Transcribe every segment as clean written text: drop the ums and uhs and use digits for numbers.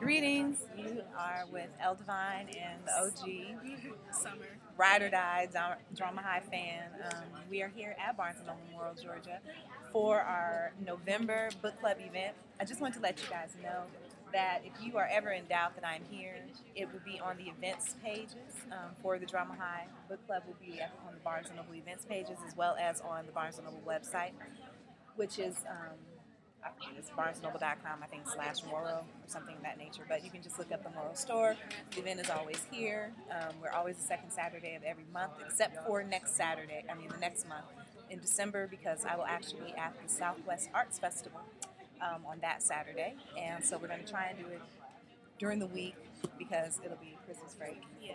Greetings. You are with El Divine and the OG Summer. Ride or Die Drama High fan. We are here at Barnes& Noble Memorial, Georgia for our November book club event. I just want to let you guys know that if you are ever in doubt that I'm here, it will be on the events pages for the Drama High Book Club will be on the Barnes& Noble events pages as well as on the Barnes& Noble website, which is I think it's barnesandnoble.com, I think /Moro or something of that nature. But you can just look up the Moro store. The event is always here. We're always the second Saturday of every month, except for the next month in December, because I will actually be at the Southwest Arts Festival on that Saturday. And so we're going to try and do it during the week because it'll be Christmas break. Yeah.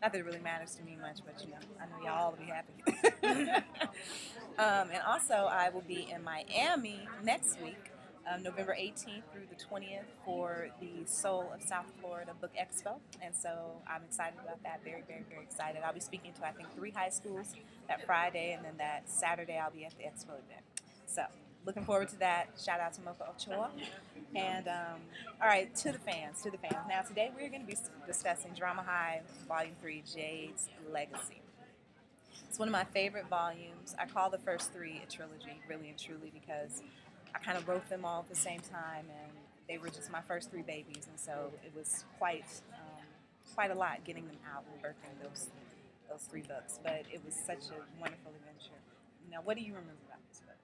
Not that it really matters to me much, but I know y'all will be happy. And also, I will be in Miami next week, November 18th through the 20th, for the Soul of South Florida Book Expo. And so I'm excited about that. Very, very, very excited. I'll be speaking to, I think, 3 high schools that Friday, and then that Saturday I'll be at the Expo event. So looking forward to that. Shout out to Mocha Ochoa. And all right, to the fans. Now today we're going to be discussing Drama High Volume 3, Jade's Legacy. It's one of my favorite volumes. I call the first 3 a trilogy, really and truly, because I kind of wrote them all at the same time, and they were just my first 3 babies, and so it was quite a lot getting them out and birthing those 3 books. But it was such a wonderful adventure. Now, what do you remember about this book?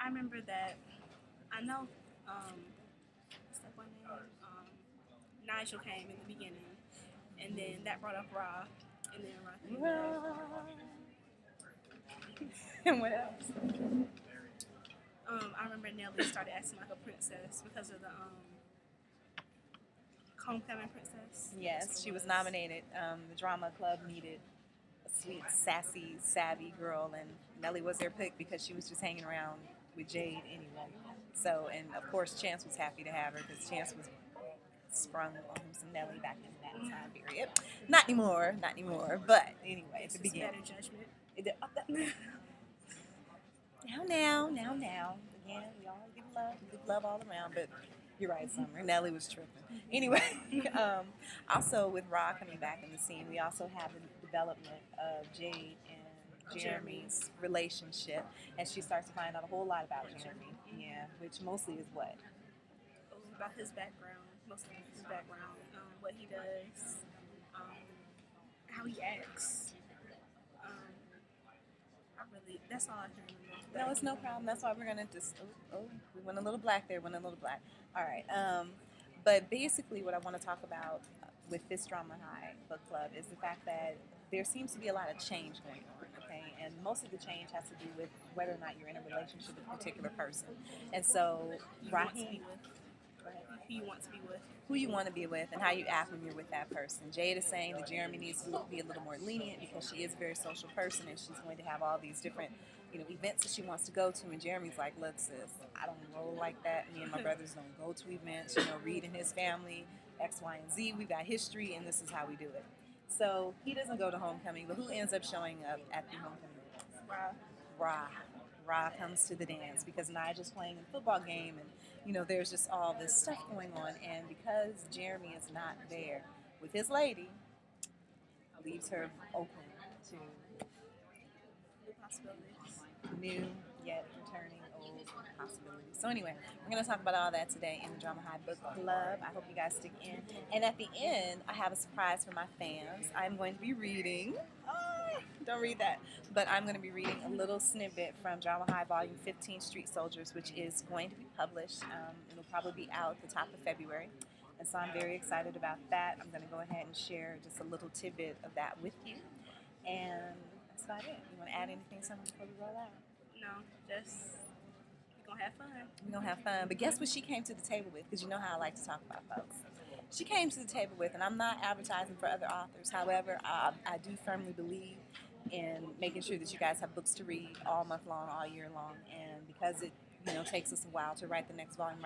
I remember that. I know. What's that one name? Nigel came in the beginning, and then that brought up Ra, and then Ra came back. And what else? I remember Nellie started acting like a princess because of the Homecoming Princess. Yes, she was nominated. The drama club needed a sweet, sassy, savvy girl, and Nellie was their pick because she was just hanging around with Jade anyway. So, and of course, Chance was happy to have her because Chance was sprung on him some Nellie back in that time period. Not anymore, but anyway, at the beginning. Better judgment. Now. Again, we all give love all around, but you're right, Summer. Nellie was tripping. Anyway, also with Ra coming back in the scene, we also have the development of Jade and Jeremy's relationship, and she starts to find out a whole lot about Jeremy. Yeah, which mostly is what? About his background, mostly his background, what he does, how he acts. That's all I can remember. No, it's no problem. That's why we're going to just, we went a little black there, All right. But basically what I want to talk about with this Drama High book club is the fact that there seems to be a lot of change going on, okay? And most of the change has to do with whether or not you're in a relationship with a particular person. And so, Raheem, who you want to be with. Who you want to be with and how you act when you're with that person. Jade is saying that Jeremy needs to be a little more lenient because she is a very social person and she's going to have all these different, events that she wants to go to. And Jeremy's like, look, sis, I don't roll like that. Me and my brothers don't go to events. Reed and his family, X, Y, and Z. We've got history, and this is how we do it. So he doesn't go to homecoming, but who ends up showing up at the homecoming? Ra comes to the dance because Nigel's playing a football game, and there's just all this stuff going on. And because Jeremy is not there with his lady, leaves her open to new yet returning old possibilities. So anyway, we're going to talk about all that today in the Drama High Book Club. I hope you guys stick in. And at the end, I have a surprise for my fans. I'm going to be reading, don't read that, but I'm going to be reading a little snippet from Drama High Volume 15, Street Soldiers, which is going to be published. It'll probably be out at the top of February. And so I'm very excited about that. I'm going to go ahead and share just a little tidbit of that with you. And that's about it. You want to add anything, Summer, before we roll out? No, just we're going to have fun. We're going to have fun. But guess what she came to the table with? Because you know how I like to talk about folks. She came to the table with, and I'm not advertising for other authors. However, I do firmly believe in making sure that you guys have books to read all month long, all year long. And because it takes us a while to write the next volume,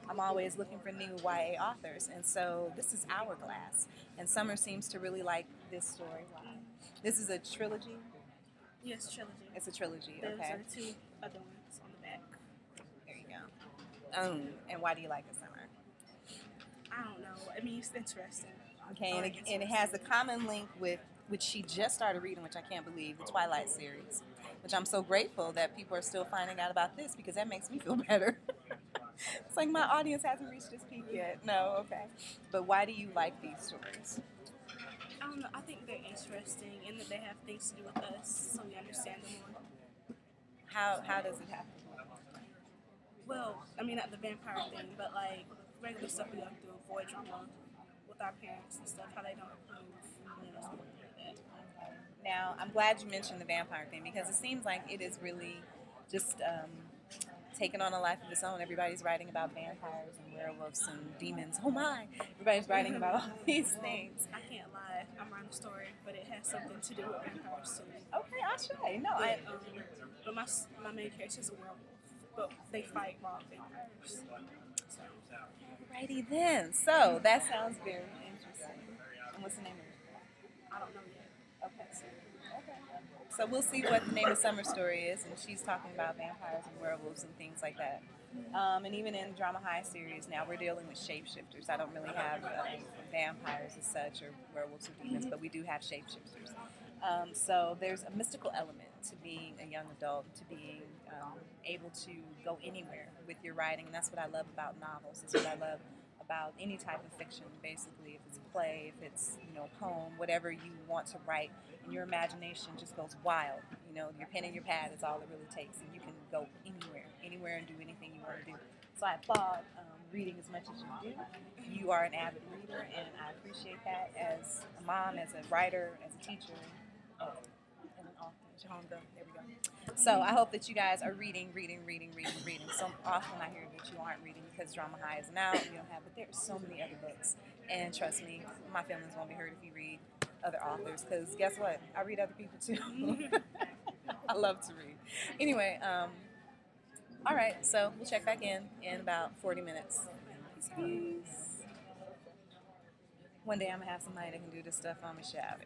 I'm always looking for new YA authors. And so this is Hourglass. And Summer seems to really like this story. Wow. This is a trilogy? Yes, trilogy. It's a trilogy, okay. Those are 2 other ones on the back. There you And why do you like the summer? I don't know. I mean, it's interesting. Okay, and it has a common link with which she just started reading, which I can't believe, the Twilight series. Which I'm so grateful that people are still finding out about this because that makes me feel better. It's like my audience hasn't reached its peak yet. No, okay. But why do you like these stories? I don't know. I think they're interesting and that they have things to do with us, so we understand them more. How does it happen? Well, I mean, not the vampire thing, but like regular stuff we go through, avoid drama with our parents and stuff, how they don't approve, stuff like that. Now, I'm glad you mentioned the vampire thing because it seems like it is really just taken on a life of its own. Everybody's writing about vampires and werewolves and demons. Oh my! Everybody's writing about all these things. I can't lie. I'm writing a story, but it has something to do with vampires too. Okay, I'll try. No, But my main character is a werewolf, but they fight wild vampires. So. Alrighty then. So that sounds very interesting. And what's the name of it? I don't know yet. Okay. So we'll see what the name of Summer Story is, and she's talking about vampires and werewolves and things like that. And even in the Drama High series now, we're dealing with shapeshifters. I don't really have vampires as such or werewolves or demons, but we do have shapeshifters. So there's a mystical element to being a young adult, to being able to go anywhere with your writing. And that's what I love about novels. It's what I love about any type of fiction, basically. If it's a play, if it's a poem, whatever you want to write, and your imagination just goes wild. Your pen and your pad is all it really takes, and you can go anywhere and do anything you want to do. So I applaud reading as much as you do. You are an avid reader, and I appreciate that as a mom, as a writer, as a teacher, and an author. Your homegirl. There we go. So I hope that you guys are reading. So often I hear that you aren't reading because Drama High isn't out, you don't have, but there's so many other books. And trust me, my feelings won't be hurt if you read other authors, because guess what? I read other people too. I love to read. Anyway, all right, so we'll check back in about 40 minutes. Peace. One day I'm going to have somebody that can do this stuff on me, shall we?